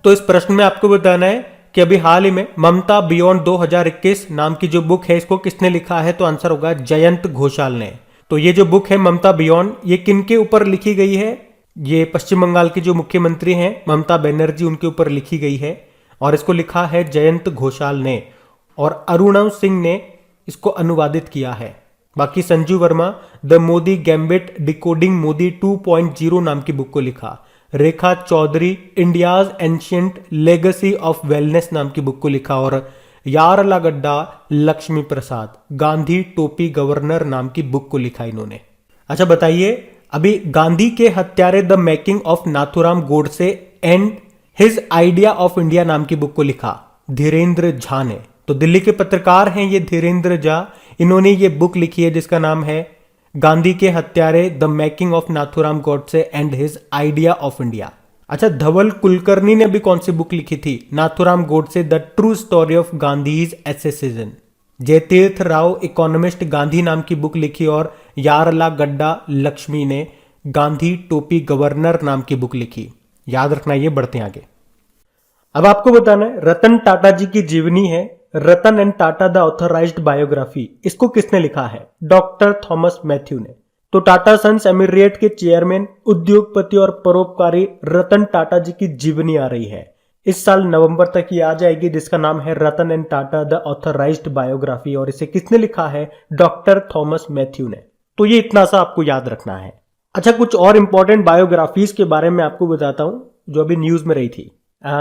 तो इस प्रश्न में आपको बताना है कि अभी हाल ही में ममता बियॉन्ड 2021 नाम की जो बुक है इसको किसने लिखा है। तो आंसर होगा जयंत घोषाल ने। तो ये जो बुक है ममता बियॉन्ड, ये किनके ऊपर लिखी गई है? ये पश्चिम बंगाल की जो मुख्यमंत्री हैं ममता बनर्जी, उनके ऊपर लिखी गई है और इसको लिखा है जयंत घोषाल ने और अरुणव सिंह ने इसको अनुवादित किया है। बाकी Sanju Verma the Modi gambit decoding Modi 2.0 नाम की बुक को लिखा। Rekha Chaudhary India's ancient legacy of wellness नाम की बुक को लिखा और यारलागड्डा लक्ष्मी प्रसाद गांधी टोपी गवर्नर नाम की बुक को लिखा इन्होंने। अच्छा बताइए, अभी गांधी के हत्यारे the making of Nathuram Godse and his idea of India नाम की बुक को लिखा धीरेन्द्र झा ने। तो दिल्ली के पत्रकार हैं ये धीरेन्द्र झा, इन्होंने ये बुक लिखी है जिसका नाम है गांधी के हत्यारे the making of Nathuram Godse and his idea of India. अच्छा, धवल कुलकर्णी ने भी कौन सी बुक लिखी थी? Nathuram Godse the true story of Gandhi's assassination. Jaitirth Rao economist Gandhi नाम की बुक लिखी और यारलागड्डा लक्ष्मी ने गांधी टोपी गवर्नर नाम की बुक लिखी। याद रखना, ये बढ़ते आगे। अब आपको बताना है रतन टाटा जी की जीवनी है Ratan and Tata the authorised biography, इसको किसने लिखा है? डॉक्टर थॉमस मैथ्यू ने। तो टाटा सन्स एमिरेट के चेयरमैन, उद्योगपति और परोपकारी रतन टाटा जी की जीवनी आ रही है। इस साल नवंबर तक ये आ जाएगी, जिसका नाम है Ratan and Tata the authorised biography और इसे किसने लिखा है? डॉक्टर थॉमस मैथ्यू ने। तो ये इतना सा आपको याद रखना है। अच्छा, कुछ और इंपॉर्टेंट बायोग्राफीज के बारे में आपको बताता हूं जो अभी न्यूज में रही थी।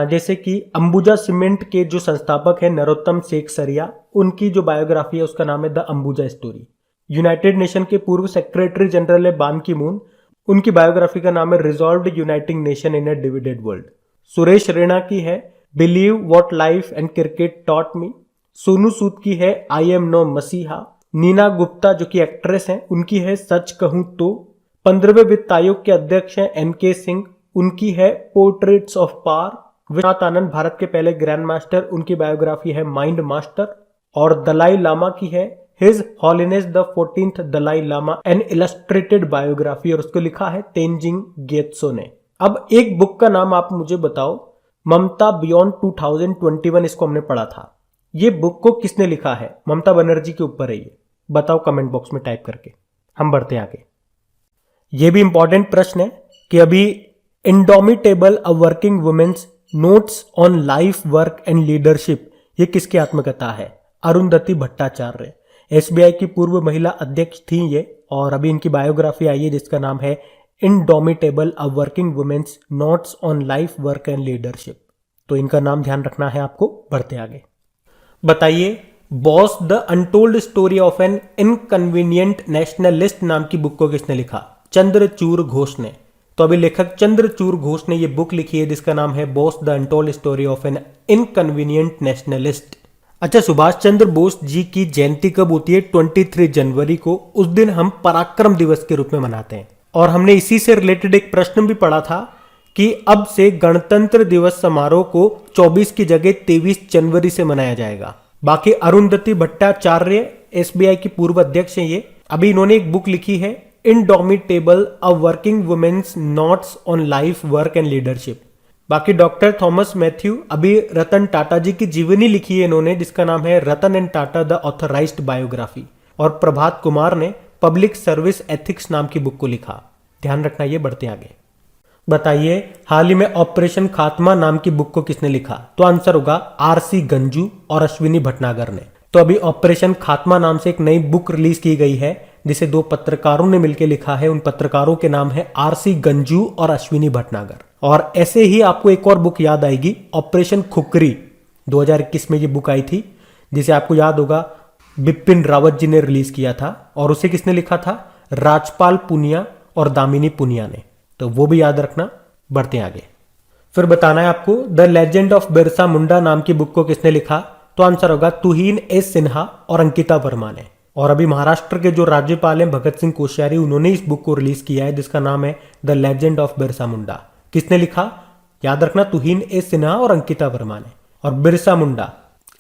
जैसे कि अंबुजा सीमेंट के जो संस्थापक है नरोत्तम शेख सरिया, उनकी जो बायोग्राफी है उसका नाम है the Ambuja story. United nation के पूर्व सेक्रेटरी जनरल है बान की मून, उनकी बायोग्राफी का नाम है resolved uniting nation in a divided world. Suresh Raina की है believe what life and cricket taught me. Sonu Sood की है आई एम नो मसीहा। नीना गुप्ता जो कि एक्ट्रेस हैं, उनकी है सच कहूं तो। 15वें वित्त आयोग के अध्यक्ष हैं एन के सिंह, उनकी है portraits of power. Vishwanath Anand Bharat के पहले ग्रैंड मास्टर, उनकी बायोग्राफी है माइंड मास्टर। और दलाई लामा की है his holiness the 14th Dalai Lama an illustrated biography और उसको लिखा है तेंजिंग गेत्सो ने। अब एक बुक का नाम आप मुझे बताओ, ममता बियॉन्ड 2021, इसको हमने पढ़ा था। ये बुक को किसने लिखा है? ममता बनर्जी के ऊपर है ये, बताओ कमेंट बॉक्स में टाइप करके। हम बढ़ते हैं आगे। ये भी इंपॉर्टेंट प्रश्न है कि अभी indomitable a working women's notes on life work and leadership, ये किसकी आत्मकथा है? अरुंधति भट्टाचार्य, एसबीआई की पूर्व महिला अध्यक्ष थी ये और अभी इनकी बायोग्राफी आई है जिसका नाम है indomitable a working women's notes on life work and leadership. तो इनका नाम ध्यान रखना है आपको। बढ़ते आगे। बताइए, Bose the untold story of an inconvenient nationalist नाम की बुक को किसने लिखा? चंद्रचूड़ घोष ने। तो अभी लेखक चंद्रचूड़ घोष ने ये बुक लिखी है जिसका नाम है Bose the untold story of an inconvenient nationalist. अच्छा, सुभाष चंद्र बोस जी की जयंती कब होती है? 23 जनवरी को। उस दिन हम पराक्रम दिवस के रूप में मनाते हैं और हमने इसी से रिलेटेड एक प्रश्न भी पढ़ा था कि अब से गणतंत्र दिवस समारोह को 24 की जगह 23 जनवरी से मनाया जाएगा। बाकी अरुंधति भट्टाचार्य एसबीआई की पूर्व अध्यक्ष हैं ये, अभी इन्होंने एक बुक लिखी है indomitable a working women's notes on life work and leadership. बाकी डॉक्टर थॉमस मैथ्यू अभी रतन टाटा जी की जीवनी लिखी है इन्होंने जिसका नाम है Ratan and Tata the authorised biography. और प्रभात कुमार ने पब्लिक सर्विस एथिक्स नाम की बुक को लिखा। ध्यान रखना, ये बढ़ते आगे। बताइए, हाल ही में ऑपरेशन खात्मा नाम की बुक को किसने लिखा? तो आंसर होगा आरसी गंजू और अश्विनी भटनागर ने। तो अभी ऑपरेशन खात्मा नाम से एक नई बुक रिलीज की गई है जिसे दो पत्रकारों ने मिलकर लिखा है। उन पत्रकारों के नाम है आरसी गंजू और अश्विनी भटनागर। और ऐसे ही आपको एक और बुक याद आएगी, ऑपरेशन खुकरी 2021 में ये बुक आई थी जिसे आपको याद होगा बिपिन रावत जी ने रिलीज किया था और उसे किसने लिखा था? राजपाल पुनिया और दामिनी पुनिया ने। तो वो भी याद रखना। बढ़ते आगे। फिर बताना है आपको the legend of Birsa Munda नाम की बुक को किसने लिखा? तो आंसर होगा तुहीन एस सिन्हा और अंकिता वर्मा ने। और अभी महाराष्ट्र के जो राज्यपाल हैं भगत सिंह कोश्यारी, उन्होंने इस बुक को रिलीज किया है जिसका नाम है the legend of Birsa Munda. किसने लिखा? याद रखना, तुहीन एस सिन्हा और अंकिता वर्मा ने। और बिरसा मुंडा,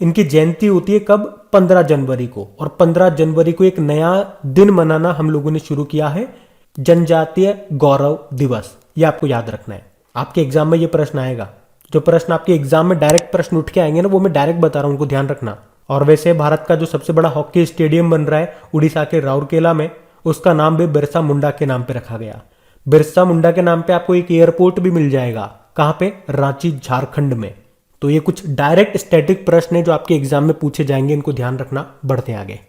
इनकी जयंती होती है कब? 15 जनवरी को। और 15 जनवरी को एक नया दिन मनाना हम लोगों ने शुरू किया है, जनजातीय गौरव दिवस। ये आपको याद रखना है, आपके एग्जाम में ये प्रश्न आएगा। जो प्रश्न आपके एग्जाम में डायरेक्ट प्रश्न उठ के आएंगे ना, वो मैं डायरेक्ट बता रहा हूं, उनको ध्यान रखना। और वैसे भारत का जो सबसे बड़ा हॉकी स्टेडियम बन रहा है उड़ीसा के राउरकेला में, उसका नाम भी बिरसा मुंडा के नाम पे रखा गया। बिरसा मुंडा के नाम पे आपको एक एयरपोर्ट भी मिल जाएगा। कहां पे? रांची, झारखंड में। तो ये कुछ डायरेक्ट स्टैटिक प्रश्न है जो आपके एग्जाम में पूछे जाएंगे, इनको ध्यान रखना। बढ़ते आगे।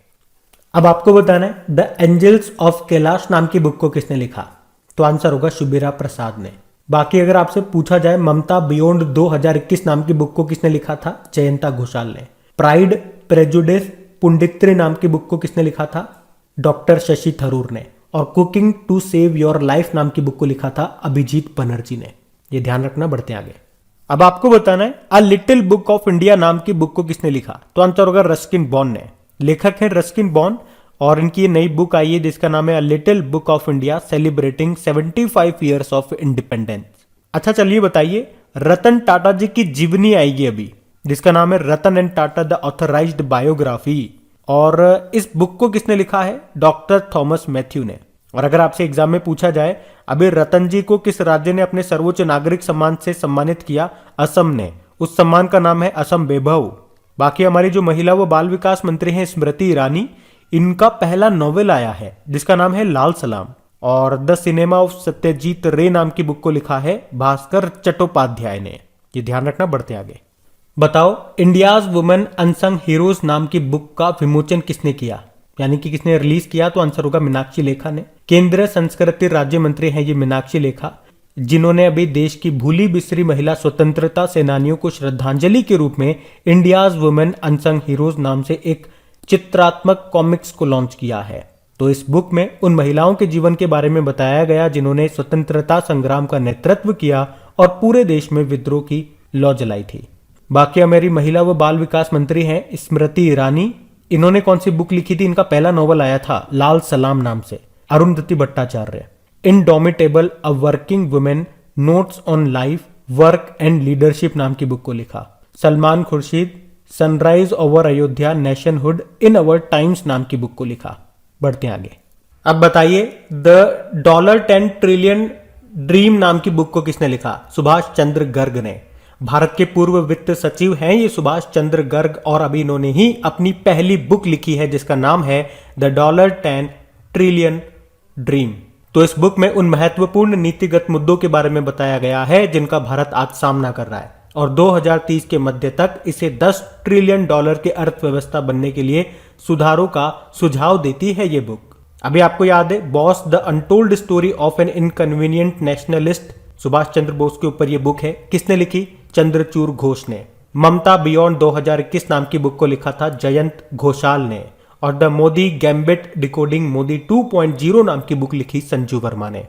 अब आपको बताना है द एंजल्स ऑफ कैलाश नाम की बुक को किसने लिखा? तो आंसर होगा शुभेरा प्रसाद ने। बाकी अगर आपसे पूछा जाए ममता बियॉन्ड 2021 नाम की बुक को किसने लिखा था? जयंता घोषाल ने। प्राइड प्रेजुडिस पुंडित्री नाम की बुक को किसने लिखा था? डॉक्टर शशि थरूर ने। और cooking to save your life नाम की बुक को लिखा था अभिजीत बनर्जी ने। ये ध्यान रखना। बढ़ते आगे। अब आपको बताना है a little book of India नाम की बुक को किसने लिखा? तो आंसर होगा रस्किन बॉन्ड ने। लेखक है रस्किन बॉन्ड और इनकी ये नई बुक आई है जिसका नाम है a little book of India celebrating 75 years of independence. अच्छा चलिए बताइए, रतन टाटा जी की जीवनी आएगी अभी, जिसका नाम है Ratan and Tata the authorised biography. और इस बुक को किसने लिखा है? डॉक्टर थॉमस मैथ्यू ने। और अगर आपसे एग्जाम में पूछा जाए अभी रतन जी को किस राज्य ने अपने सर्वोच्च नागरिक सम्मान से सम्मानित किया? असम ने। उस सम्मान का नाम है असम वैभव। बाकी हमारी जो महिला व बाल विकास मंत्री हैं स्मृति ईरानी, इनका पहला नॉवेल आया है जिसका नाम है लाल सलाम। और द सिनेमा ऑफ सत्यजीत रे नाम की बुक को लिखा है भास्कर चट्टोपाध्याय ने। ये ध्यान रखना। बढ़ते आगे। बताओ इंडियाज वुमेन अनसंग हीरोज नाम की बुक का विमोचन किसने किया, यानी कि किसने रिलीज किया? तो आंसर होगा मीनाक्षी लेखा ने। केंद्रीय संस्कृति राज्य मंत्री हैं ये मीनाक्षी लेखा, जिन्होंने अभी देश की भूली बिसरी महिला स्वतंत्रता सेनानियों को श्रद्धांजलि के रूप में इंडियाज वुमेन अनसंग हीरोज नाम से एक चित्रात्मक कॉमिक्स को लॉन्च किया है। तो इस बुक में उन महिलाओं के जीवन के बारे में बताया गया जिन्होंने स्वतंत्रता संग्राम का नेतृत्व किया और पूरे देश में विद्रोह की लौ जलाई थी। बाकी हमारी महिला व बाल विकास मंत्री हैं स्मृति ईरानी। इन्होंने कौन सी बुक लिखी थी? इनका पहला नॉवल आया था लाल सलाम नाम से। Arundhati Bhattacharya. Indomitable a working women notes on life work and leadership नाम की बुक को लिखा। Salman Khurshid sunrise over Ayodhya nationhood in our times नाम की बुक को लिखा। बढ़ते आगे। अब बताइए द $10 ट्रिलियन ड्रीम नाम की बुक को किसने लिखा? सुभाष चंद्र गर्ग ने। भारत के पूर्व वित्त सचिव हैं ये सुभाष चंद्र गर्ग और अभी इन्होंने ही अपनी पहली बुक लिखी है जिसका नाम है द $10 ट्रिलियन ड्रीम। तो इस बुक में उन महत्वपूर्ण नीतिगत मुद्दों के बारे में बताया गया है जिनका भारत आज सामना कर रहा है और 2030 के मध्य तक इसे $10 ट्रिलियन की अर्थव्यवस्था बनने के लिए सुधारों का सुझाव देती है ये बुक। अभी आपको याद है Bose the untold story of an inconvenient nationalist, Subhash Chandra Bose के ऊपर ये बुक है। किसने लिखी? चंद्रचूड़ घोष ने। ममता बियॉन्ड 2021 नाम की बुक को लिखा था जयंत घोषाल ने। और the Modi gambit decoding Modi 2.0 नाम की बुक लिखी संजू वर्मा ने।